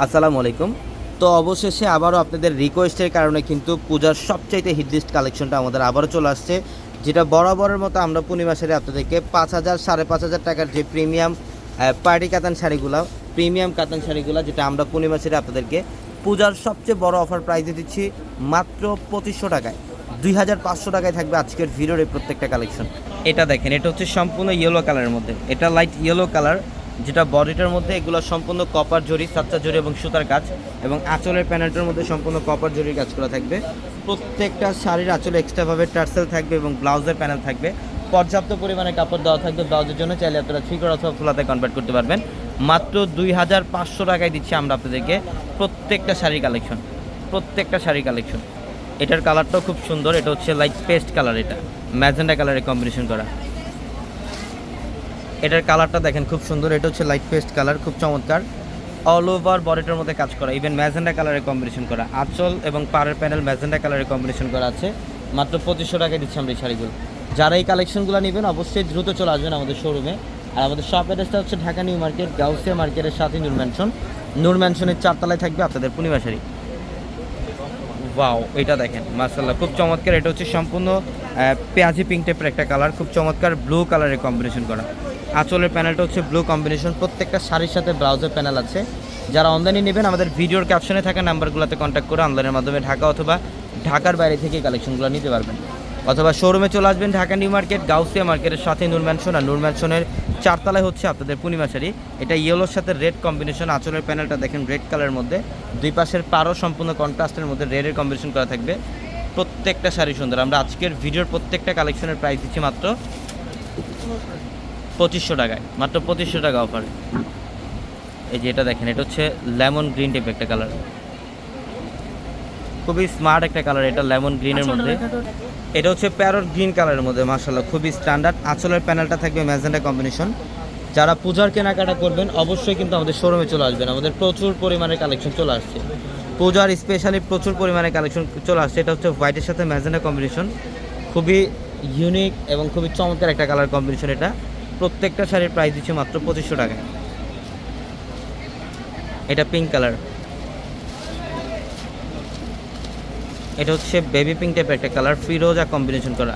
আসসালামু আলাইকুম। তো অবশেষে আবারও আপনাদের রিকোয়েস্টের কারণে কিন্তু পূজার সবচাইতে হিট লিস্ট কালেকশনটা আমাদের আবারও চলে আসছে, যেটা বরাবরের মতো আমরা পূর্ণিমা শাড়ি আপনাদেরকে 5,000 5,500 টাকার যে প্রিমিয়াম পার্টি কাতান শাড়িগুলো, প্রিমিয়াম কাতান শাড়িগুলো যেটা আমরা পূর্ণিমা শাড়ি আপনাদেরকে পূজার সবচেয়ে বড় অফার প্রাইসে দিচ্ছি মাত্র 2500 টাকায়। 2,500 টাকায় থাকবে আজকের ভিডিওর এই প্রত্যেকটা কালেকশন। এটা দেখেন, এটা হচ্ছে সম্পূর্ণ ইয়েলো কালারের মধ্যে, এটা লাইট ইয়েলো কালার, যেটা বডিটার মধ্যে এগুলো সম্পূর্ণ কপার জরি, সাচ্চা জরি এবং সুতার কাজ, এবং আঁচলের প্যানেলটার মধ্যে সম্পূর্ণ কপার জরির কাজ করা থাকবে। প্রত্যেকটা শাড়ির আঁচলে এক্সট্রাভাবে টার্সেল থাকবে এবং ব্লাউজের প্যানেল থাকবে। পর্যাপ্ত পরিমাণে কাপড় দেওয়া থাকবে ব্লাউজের জন্য, চাইলে আপনারা থ্রিকোয়ার অথবা ফুলাতে কনভার্ট করতে পারবেন। মাত্র 2,500 টাকায় দিচ্ছি আমরা আপনাদেরকে প্রত্যেকটা শাড়ির কালেকশন, প্রত্যেকটা শাড়ির কালেকশন। এটার কালারটাও খুব সুন্দর, এটা হচ্ছে লাইট পেস্ট কালার, এটা ম্যাজেন্ডা কালারে কম্বিনেশন করা। এটার কালারটা দেখেন খুব সুন্দর, এটা হচ্ছে লাইট পেস্ট কালার, খুব চমৎকার। অল ওভার বডিটার মধ্যে কাজ করা, ইভেন ম্যাজেন্ডা কালারে কম্বিনেশন করা, আঁচল এবং পাড়ের প্যানেল ম্যাজেন্ডা কালারে কম্বিনেশন করা আছে। মাত্র 2500 টাকায় দিচ্ছি আমরা এই শাড়িগুলো। যারা এই কালেকশনগুলো নেবেন অবশ্যই দ্রুত চলে আসবেন আমাদের শোরুমে। আর আমাদের শপ অ্যাড্রেসটা হচ্ছে ঢাকা নিউ মার্কেট, গাউসিয়া মার্কেটের সাথে নূর ম্যানশন। নূর ম্যানশনের 4 তলায় থাকবে আপনাদের পূর্ণিমা শাড়ি। ওয়াও, এটা দেখেন মাশাআল্লাহ খুব চমৎকার। এটা হচ্ছে সম্পূর্ণ পেঁয়াজি পিঙ্ক টাইপের একটা কালার, খুব চমৎকার ব্লু কালারের কম্বিনেশন করা। আঁচলের প্যানেলটা হচ্ছে ব্লু কম্বিনেশন, প্রত্যেকটা শাড়ির সাথে ব্লাউজের প্যানেল আছে। যারা অনলাইনে নেবেন আমাদের ভিডিওর ক্যাপশনে থাকা নাম্বারগুলোতে কন্ট্যাক্ট করে অনলাইনের মাধ্যমে ঢাকা অথবা ঢাকার বাইরে থেকে কালেকশনগুলো নিতে পারবেন, অথবা শোরুমে চলে আসবেন ঢাকা নিউ মার্কেট, গাউসিয়া মার্কেটের সাথে নূর ম্যানশন। আর নূর ম্যানশনের 4 তলায় হচ্ছে আপনাদের পূর্ণিমা শাড়ি। এটা ইয়েলোর সাথে রেড কম্বিনেশন, আঁচলের প্যানেলটা দেখেন রেড কালারের মধ্যে, দুই পাশের পাড়ও সম্পূর্ণ কন্ট্রাস্টের মধ্যে রেডের কম্বিনেশন করা থাকবে। প্রত্যেকটা শাড়ি সুন্দর। আমরা আজকের ভিডিওর প্রত্যেকটা কালেকশনের প্রাইস দিচ্ছি মাত্র 2500 টাকায়, মাত্র 2500 টাকা অফার। এই যে এটা দেখেন, এটা হচ্ছে লেমন গ্রিন টাইপ একটা কালার, খুবই স্মার্ট একটা কালার, এটা লেমন গ্রিনের মধ্যে। এটা হচ্ছে প্যারট গ্রিন কালারের মধ্যে, মাশাআল্লাহ খুবই স্ট্যান্ডার্ড। আঁচলের প্যানেলটা থাকবে ম্যাজেন্ডা কম্বিনেশন। যারা পূজার কেনাকাটা করবেন অবশ্যই কিন্তু আমাদের শোরুমে চলে আসবেন, আমাদের প্রচুর পরিমাণে কালেকশন চলে আসছে পূজার, স্পেশালি প্রচুর পরিমাণে কালেকশন চলে আসছে। এটা হচ্ছে হোয়াইটের সাথে ম্যাজেন্ডা কম্বিনেশন, খুবই ইউনিক এবং খুবই চমৎকার একটা কালার কম্বিনেশন। এটা প্রত্যেকটা শাড়ির প্রাইস দিচ্ছে মাত্র 2500 টাকায়। এটা পিঙ্ক কালার, এটা হচ্ছে বেবি পিঙ্ক টাইপের একটা কালার, ফিরোজা কম্বিনেশন করা,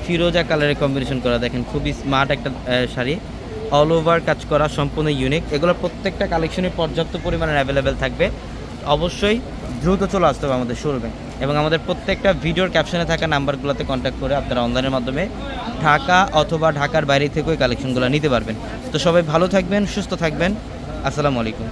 ফিরোজা কালারের কম্বিনেশন করা। দেখেন খুবই স্মার্ট একটা শাড়ি, অল ওভার কাজ করা, সম্পূর্ণ ইউনিক। এগুলো প্রত্যেকটা কালেকশনে পর্যাপ্ত পরিমাণে অ্যাভেলেবেল থাকবে। অবশ্যই দ্রুত চলে আসতে হবে আমাদের শোরুমে, এবং আমাদের প্রত্যেকটা ভিডিওর ক্যাপশনে থাকা নাম্বারগুলোতে কন্ট্যাক্ট করে আপনারা অনলাইনের মাধ্যমে ঢাকা অথবা ঢাকার বাইরে থেকেও এই কালেকশনগুলো নিতে পারবেন। তো সবাই ভালো থাকবেন, সুস্থ থাকবেন। আসসালামু আলাইকুম।